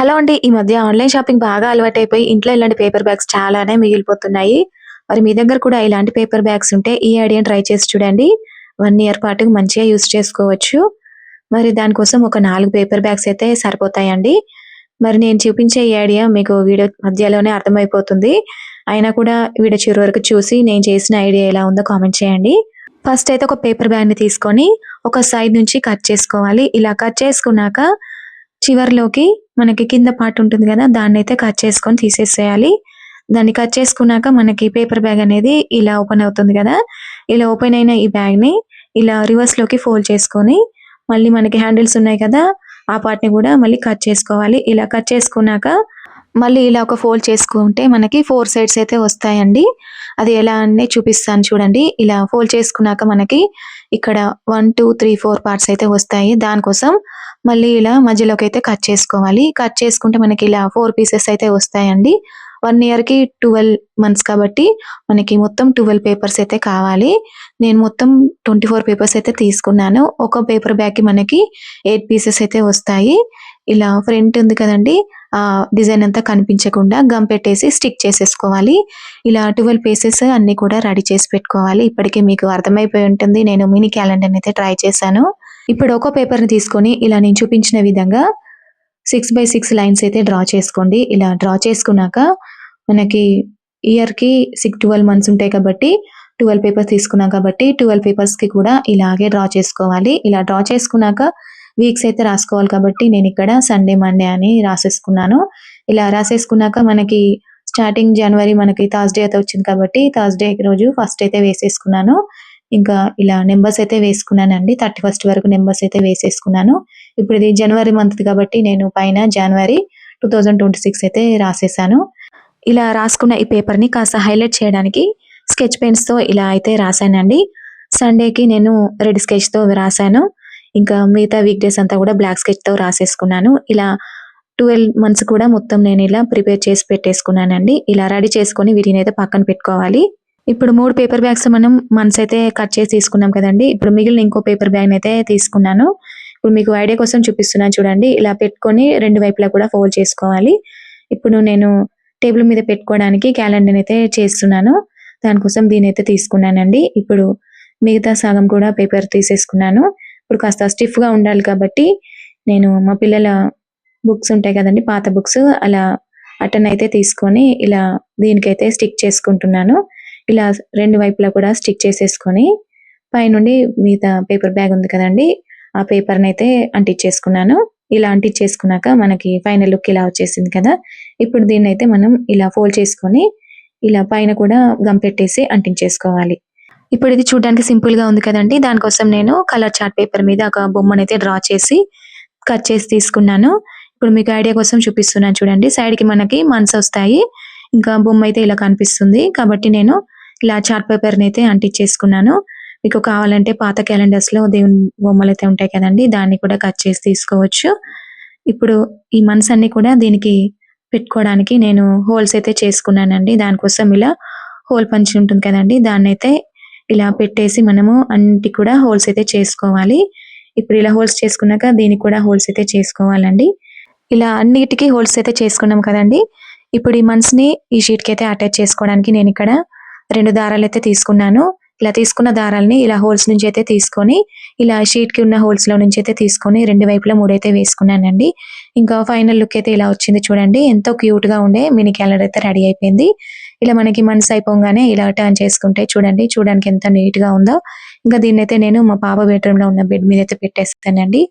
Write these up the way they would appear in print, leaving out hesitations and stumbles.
Hello అండి. ఈ మధ్య ఆన్‌లైన్ షాపింగ్ బాగా అలవాటైపోయి ఇంట్లో ఇలాంటి పేపర్ బ్యాగ్స్ చాలానే మిగిలిపోతున్నాయి. మరి మీ దగ్గర కూడా ఇలాంటి పేపర్ బ్యాగ్స్ ఉంటే ఈ ఐడియాని ట్రై చేసి చూడండి. 1 ఇయర్ పాటు మంచిగా యూజ్ చేసుకోవచ్చు. మరి దానికోసం ఒక 4 పేపర్ బ్యాగ్స్ అయితే సరిపోతాయండి. మరి నేను చూపించే ఈ ఐడియా మీకు వీడియో మధ్యలోనే అర్థమైపోతుంది. అయినా కూడా వీడియో చివరి వరకు చూసి నేను చేసిన ఐడియా ఎలా ఉందో కామెంట్ చేయండి. ఫస్ట్ అయితే ఒక పేపర్ బ్యాగ్‌ని తీసుకొని ఒక సైడ్ నుంచి కట్ చేసుకోవాలి. ఇలా కట్ చేసుకున్నాక చివర్లోకి మనకి కింద పార్ట్ ఉంటుంది గదా! దాన్నయితే కట్ చేసుకొని తీసేసేయాలి. దాన్ని కట్ చేసుకున్నాక మనకి పేపర్ బ్యాగ్ అనేది ఇలా ఓపెన్ అవుతుంది గదా! ఇలా ఓపెన్ అయిన ఈ బ్యాగ్‌ని ఇలా రివర్స్‌లోకి ఫోల్డ్ చేసుకొని, మళ్ళీ మనకి హ్యాండిల్స్ ఉన్నాయి కదా! ఆ పార్ట్‌ని గూడా మళ్ళీ కట్ చేసుకోవాలి. ఇలా కట్ చేసుకున్నాక మళ్ళీ ఇలా ఒక ఫోల్డ్ చేసుకుంటే మనకి 4 సైడ్స్ అయితే వస్తాయండి. అది ఎలా అని చూపిస్తాను చూడండి. ఇలా ఫోల్డ్ చేసుకున్నాక మనకి ఇక్కడ 1, 2, 3, 4 పార్ట్స్ అయితే వస్తాయి. దానికోసం మళ్ళీ ఇలా మధ్యలోకైతే కట్ చేసుకోవాలి. కట్ చేసుకుంటే మనకి ఇలా 4 పీసెస్ అయితే వస్తాయండి. 1 ఇయర్‌కి 12 మంత్స్ కాబట్టి మనకి మొత్తం 12 పేపర్స్ అయితే కావాలి. నేను మొత్తం 24 పేపర్స్ అయితే తీసుకున్నాను. ఒక పేపర్ బ్యాగ్‌కి మనకి 8 పీసెస్ అయితే వస్తాయి. ఇలా ఫ్రంట్ ఉంది కదండీ! డిజైన్ అంతా కనిపించకుండా గమ్ పెట్టేసి స్టిక్ చేసేసుకోవాలి. ఇలా 12 పీసెస్ అన్నీ కూడా రెడీ చేసి పెట్టుకోవాలి. ఇప్పటికే మీకు అర్థమైపోయి ఉంటుంది. నేను మినీ క్యాలెండర్‌ని అయితే ట్రై చేశాను. ఇప్పుడు ఒక్కో పేపర్‌ని తీసుకొని ఇలా నేను చూపించిన విధంగా 6/6 లైన్స్ అయితే డ్రా చేసుకోండి. ఇలా డ్రా చేసుకున్నాక మనకి ఇయర్‌కి 12 మంత్స్ ఉంటాయి కాబట్టి 12 పేపర్స్ తీసుకున్నాం కాబట్టి 12 పేపర్స్‌కి కూడా ఇలాగే డ్రా చేసుకోవాలి. ఇలా డ్రా చేసుకున్నాక వీక్స్ అయితే రాసుకోవాలి కాబట్టి నేనిక్కడ సండే, మండే అని రాసేసుకున్నాను. ఇలా రాసేసుకున్నాక మనకి స్టార్టింగ్ జనవరి మనకి థర్స్‌డే అయితే వచ్చింది కాబట్టి థర్స్‌డే రోజు ఫస్ట్ అయితే వేసేసుకున్నాను. ఇంకా ఇలా నంబర్స్ అయితే వేసుకున్నానండి. 31 వరకు నంబర్స్ అయితే వేసేసుకున్నాను. ఇప్పుడు ఇది జనవరి మంత్‌ది కాబట్టి నేను పైన జనవరి 2026 అయితే రాసేసాను. ఇలా రాసుకున్న ఈ పేపర్‌ని కాస్త హైలైట్ చేయడానికి స్కెచ్ పెన్స్‌తో ఇలా అయితే రాసానండి. సండేకి నేను రెడ్ స్కెచ్‌తో రాసాను. ఇంకా మిగతా వీక్ డేస్ అంతా కూడా బ్లాక్ స్కెచ్‌తో రాసేసుకున్నాను. ఇలా 12 మంత్స్ కూడా మొత్తం నేను ఇలా ప్రిపేర్ చేసి పెట్టేసుకున్నానండి. ఇలా రెడీ చేసుకొని వీటినైతే పక్కన పెట్టుకోవాలి. ఇప్పుడు 3 పేపర్ బ్యాగ్స్ మనం మంత్స్ అయితే కట్ చేసి తీసుకున్నాం కదండీ! ఇప్పుడు మిగిలిన ఇంకో పేపర్ బ్యాగ్‌నైతే తీసుకున్నాను. ఇప్పుడు మీకు ఐడియా కోసం చూపిస్తున్నాను చూడండి. ఇలా పెట్టుకొని 2 వైపులా కూడా ఫోల్డ్ చేసుకోవాలి. ఇప్పుడు నేను టేబుల్ మీద పెట్టుకోవడానికి క్యాలెండర్‌ని అయితే చేస్తున్నాను. దానికోసం దీన్నైతే తీసుకున్నానండి. ఇప్పుడు మిగతా సగం కూడా పేపర్ తీసేసుకున్నాను. ఇప్పుడు కాస్త స్టిఫ్‌గా ఉండాలి కాబట్టి నేను మా పిల్లల బుక్స్ ఉంటాయి కదండీ! పాత బుక్స్ అలా అట్టనైతే తీసుకొని ఇలా దీనికైతే స్టిక్ చేసుకుంటున్నాను. ఇలా 2 వైపులా కూడా స్టిక్ చేసేసుకొని పైనుండి మిగతా పేపర్ బ్యాగ్ ఉంది కదండీ! ఆ పేపర్‌నైతే అంటించేసుకున్నాను. ఇలా అంటించేసుకున్నాక మనకి ఫైనల్ లుక్ ఇలా వచ్చేసింది కదా! ఇప్పుడు దీన్నైతే మనం ఇలా ఫోల్డ్ చేసుకొని ఇలా పైన కూడా గమ్ పెట్టేసి అంటించేసుకోవాలి. ఇప్పుడు ఇది చూడడానికి సింపుల్‌గా ఉంది కదండీ! దానికోసం నేను కలర్ చార్ట్ పేపర్ మీద ఒక బొమ్మనైతే డ్రా చేసి కట్ చేసి తీసుకున్నాను. ఇప్పుడు మీకు ఐడియా కోసం చూపిస్తున్నాను చూడండి. సైడ్‌కి మనకి మంత్స్ వస్తాయి. ఇంకా బొమ్మ అయితే ఇలా కనిపిస్తుంది. కాబట్టి నేను ఇలా చార్ట్ పేపర్‌ని అయితే అంటించేసుకున్నాను. మీకు కావాలంటే పాత క్యాలెండర్స్‌లో దేవుని బొమ్మలైతే ఉంటాయి కదండీ! దాన్ని కూడా కట్ చేసి తీసుకోవచ్చు. ఇప్పుడు ఈ మంత్స్ అన్నీ కూడా దీనికి పెట్టుకోవడానికి నేను హోల్స్ అయితే చేసుకున్నానండి. దానికోసం ఇలా హోల్ పంచి ఉంటుంది కదండీ! దాన్నైతే ఇలా పెట్టేసి మనము అన్నిటికి కూడా హోల్స్ అయితే చేసుకోవాలి. ఇప్పుడు ఇలా హోల్స్ చేసుకున్నాక దీనికి కూడా హోల్స్ అయితే చేసుకోవాలండి. ఇలా అన్నిటికి హోల్స్ అయితే చేసుకున్నాం కదండీ! ఇప్పుడు ఈ మంత్స్‌ని ఈ షీట్‌కి అయితే అటాచ్ చేసుకోవడానికి నేనిక్కడ 2 దారాలైతే తీసుకున్నాను. ఇలా తీసుకున్న దారాల్ని ఇలా హోల్స్ నుంచి అయితే తీసుకొని ఇలా షీట్‌కి ఉన్న హోల్స్‌లో నుంచి అయితే తీసుకొని 2 వైపులా 3 అయితే వేసుకున్నానండి. ఇంకా ఫైనల్ లుక్ అయితే ఇలా వచ్చింది చూడండి. ఎంతో క్యూట్‌గా ఉండే మినీ క్యాలెండర్ అయితే రెడీ అయిపోయింది. ఇలా మనకి మంత్స్ అయిపోగానే ఇలా టర్న్ చేసుకుంటే చూడండి. చూడడానికి ఎంత నీట్‌గా ఉందో. ఇంకా దీన్నైతే నేను మా పాప బెడ్‌రూమ్‌లో ఉన్న బెడ్ మీద అయితే పెట్టేస్తానండి.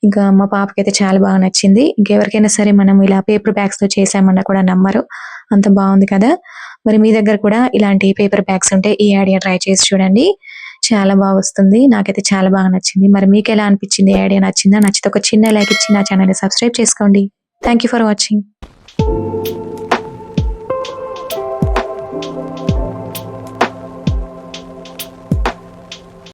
ఇంకా మా పాపకైతే చాలా బాగా నచ్చింది. ఇంకెవరికైనా సరే మనం ఇలా పేపర్ బ్యాగ్స్‌తో చేసామన్నా కూడా నమ్మరు. అంత బావుంది కదా! మరి మీ దగ్గర కూడా ఇలాంటి పేపర్ బ్యాగ్స్ ఉంటే ఈ ఐడియా ట్రై చేసి చూడండి. చాలా బా వస్తుంది. నాకైతే చాలా బాగా నచ్చింది. మరి మీకెలా అనిపించింది? ఈ ఐడియా నచ్చిందా? నచ్చితే ఒక చిన్న లైక్ ఇచ్చి నా ఛానెల్‌ని సబ్స్క్రైబ్ చేసుకోండి. Thank you for watching.